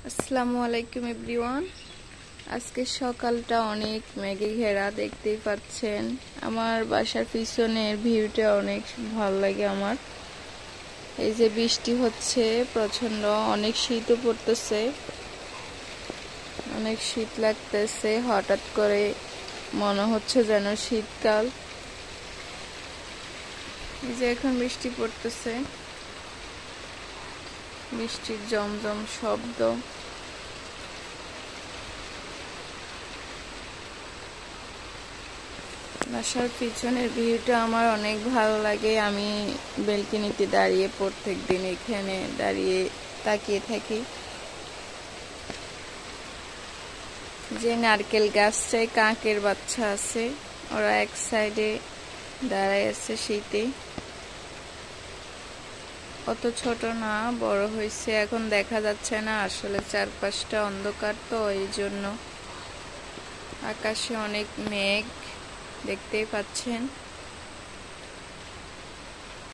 আসসালামু আলাইকুম এভরিওয়ান। আজকে সকালটা অনেক মেঘে ঘেরা, দেখতেই পাচ্ছেন। আমার বাসার পিছনের ভিউটা অনেক ভালো লাগে আমার। এই যে বৃষ্টি হচ্ছে প্রচন্ড, অনেক শীতও পড়তেছে, অনেক শীত লাগতেছে। হঠাৎ করে মনে হচ্ছে যেন শীতকাল। এই যে এখন বৃষ্টি পড়তেছে, বৃষ্টির জমজম শব্দ। বাসার পিছনের ভিউটা আমার অনেক ভালো লাগে। আমি বেলকনিতে দাঁড়িয়ে প্রত্যেক দিন এখানে দাঁড়িয়ে তাকিয়ে থাকি। যে নারকেল গাছটায় কাকের বাচ্চা আছে, ওরা এক সাইডে দাঁড়ায় আছে শীতে। অত ছোট না, বড় হয়েছে, এখন দেখা যাচ্ছে না। আসলে চারপাশটা অন্ধকার, তো এই জন্য। আকাশে অনেক মেঘ দেখতেই পাচ্ছেন।